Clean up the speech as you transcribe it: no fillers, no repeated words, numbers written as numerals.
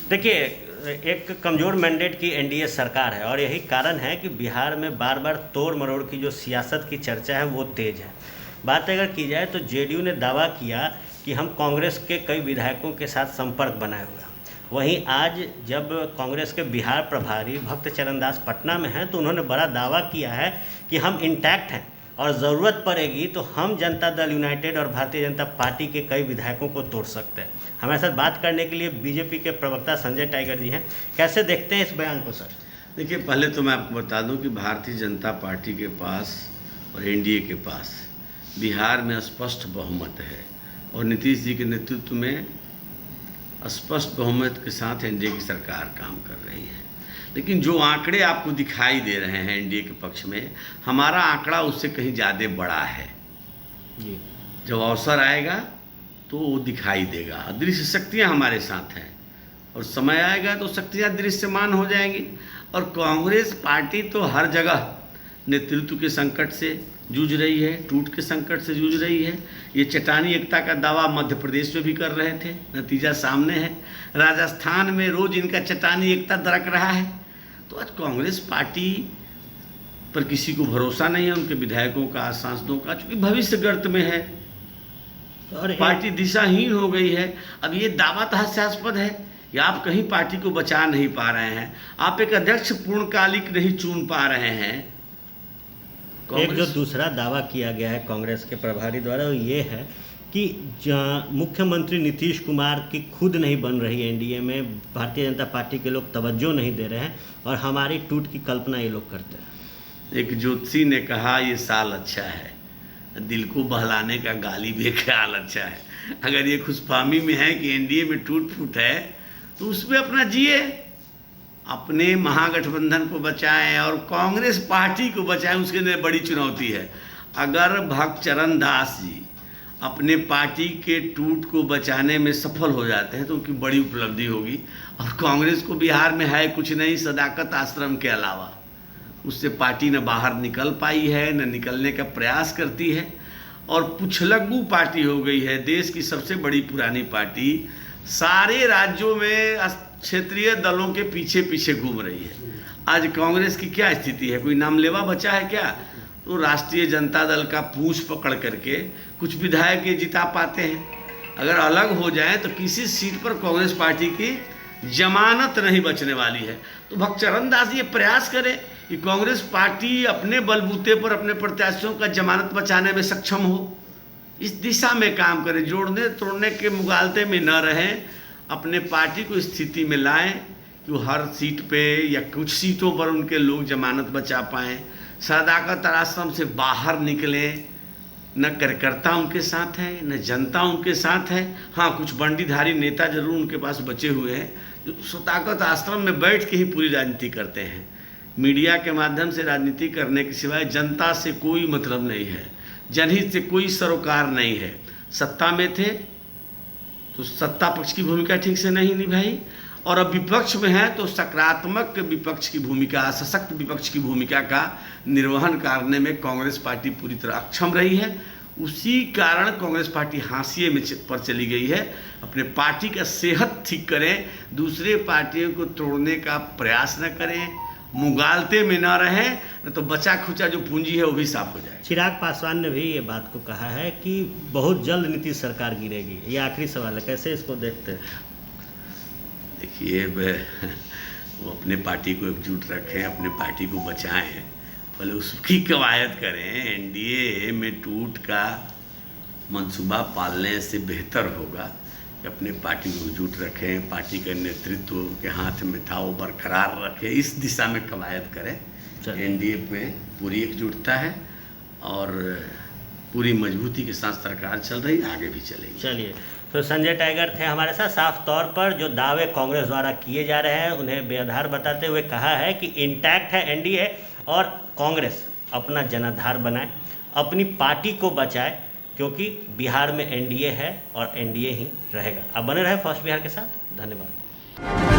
देखिए, एक कमज़ोर मैंडेट की एनडीए सरकार है और यही कारण है कि बिहार में बार बार तोड़ मरोड़ की जो सियासत की चर्चा है वो तेज़ है। बात अगर की जाए तो जेडीयू ने दावा किया कि हम कांग्रेस के कई विधायकों के साथ संपर्क बनाए हुए हैं। वहीं आज जब कांग्रेस के बिहार प्रभारी भक्त चरण दास पटना में हैं तो उन्होंने बड़ा दावा किया है कि हम इंटैक्ट हैं और ज़रूरत पड़ेगी तो हम जनता दल यूनाइटेड और भारतीय जनता पार्टी के कई विधायकों को तोड़ सकते हैं। हमारे साथ बात करने के लिए बीजेपी के प्रवक्ता संजय टाइगर जी हैं। कैसे देखते हैं इस बयान को सर? देखिए, पहले तो मैं आपको बता दूं कि भारतीय जनता पार्टी के पास और एनडीए के पास बिहार में स्पष्ट बहुमत है और नीतीश जी के नेतृत्व में स्पष्ट बहुमत के साथ एनडीए की सरकार काम कर रही है। लेकिन जो आंकड़े आपको दिखाई दे रहे हैं एनडीए के पक्ष में, हमारा आंकड़ा उससे कहीं ज़्यादा बड़ा है जी। जब अवसर आएगा तो वो दिखाई देगा। दृश्य शक्तियाँ हमारे साथ हैं और समय आएगा तो शक्तियाँ दृश्यमान हो जाएंगी। और कांग्रेस पार्टी तो हर जगह नेतृत्व के संकट से जूझ रही है, टूट के संकट से जूझ रही है। ये चट्टानी एकता का दावा मध्य प्रदेश में भी कर रहे थे, नतीजा सामने है। राजस्थान में रोज इनका चट्टानी एकता दरक रहा है। तो आज कांग्रेस पार्टी पर किसी को भरोसा नहीं है, उनके विधायकों का, सांसदों का, चूँकि भविष्य गर्त में है और पार्टी दिशाहीन हो गई है। अब ये दावा तो हास्यास्पद है कि आप कहीं पार्टी को बचा नहीं पा रहे हैं, आप एक अध्यक्ष पूर्णकालिक नहीं चुन पा रहे हैं। एक जो दूसरा दावा किया गया है कांग्रेस के प्रभारी द्वारा वो ये है कि मुख्यमंत्री नीतीश कुमार की खुद नहीं बन रही एनडीए में, भारतीय जनता पार्टी के लोग तवज्जो नहीं दे रहे हैं और हमारी टूट की कल्पना ये लोग करते हैं। एक ज्योतिषी ने कहा ये साल अच्छा है, दिल को बहलाने का गाली भी ख्याल अच्छा है। अगर ये खुशफहमी में है कि एनडीए में टूट फूट है तो उसमें अपना जिए, अपने महागठबंधन को बचाएं और कांग्रेस पार्टी को बचाएं, उसके लिए बड़ी चुनौती है। अगर भक्त चरण दास जी अपने पार्टी के टूट को बचाने में सफल हो जाते हैं तो उनकी बड़ी उपलब्धि होगी। और कांग्रेस को बिहार में है कुछ नहीं, सदाकत आश्रम के अलावा उससे पार्टी न बाहर निकल पाई है, न निकलने का प्रयास करती है और पुछलग्गू पार्टी हो गई है। देश की सबसे बड़ी पुरानी पार्टी सारे राज्यों में क्षेत्रीय दलों के पीछे पीछे घूम रही है। आज कांग्रेस की क्या स्थिति है? कोई नामलेवा बचा है क्या? तो राष्ट्रीय जनता दल का पूंछ पकड़ करके कुछ विधायक ये जिता पाते हैं। अगर अलग हो जाए तो किसी सीट पर कांग्रेस पार्टी की जमानत नहीं बचने वाली है। तो भक्त चरण दास ये प्रयास करें कि कांग्रेस पार्टी अपने बलबूते पर अपने प्रत्याशियों का जमानत बचाने में सक्षम हो, इस दिशा में काम करें। जोड़ने तोड़ने के मुगालते में न रहें, अपने पार्टी को स्थिति में लाएं कि वो हर सीट पे या कुछ सीटों पर उनके लोग जमानत बचा पाएँ, सदाकत आश्रम से बाहर निकलें। न कार्यकर्ता उनके साथ है, न जनता उनके साथ है। हाँ, कुछ बंडीधारी नेता जरूर उनके पास बचे हुए हैं जो सदाकत आश्रम में बैठ के ही पूरी राजनीति करते हैं। मीडिया के माध्यम से राजनीति करने के सिवाय जनता से कोई मतलब नहीं है, जनहित से कोई सरोकार नहीं है। सत्ता में थे तो सत्ता पक्ष की भूमिका ठीक से नहीं निभाई और अब विपक्ष में है तो सकारात्मक विपक्ष की भूमिका, सशक्त विपक्ष की भूमिका का निर्वहन करने में कांग्रेस पार्टी पूरी तरह अक्षम रही है। उसी कारण कांग्रेस पार्टी हाशिए में पर चली गई है। अपने पार्टी का सेहत ठीक करें, दूसरे पार्टियों को तोड़ने का प्रयास न करें, मुगालते में ना रहें, न तो बचा खुचा जो पूंजी है वो भी साफ हो जाए। चिराग पासवान ने भी ये बात को कहा है कि बहुत जल्द नीतीश सरकार गिरेगी। ये आखिरी सवाल है, कैसे इसको देखते हैं? देखिए, वो अपने पार्टी को एकजुट रखें, अपने पार्टी को बचाएं, भले उसकी कवायद करें। एनडीए में टूट का मंसूबा पालने से बेहतर होगा कि अपने पार्टी को एकजुट रखें, पार्टी के नेतृत्व के हाथ में था वो बरकरार रखें, इस दिशा में कवायद करें। एनडीए में पूरी एकजुटता है और पूरी मजबूती के साथ सरकार चल रही, आगे भी चलेगी। चलिए, तो संजय टाइगर थे हमारे साथ। साफ तौर पर जो दावे कांग्रेस द्वारा किए जा रहे हैं उन्हें बेआधार बताते हुए कहा है कि इंटैक्ट है एनडीए और कांग्रेस अपना जनाधार बनाए, अपनी पार्टी को बचाए, क्योंकि बिहार में एनडीए है और एनडीए ही रहेगा। अब बने रहे फर्स्ट बिहार के साथ। धन्यवाद।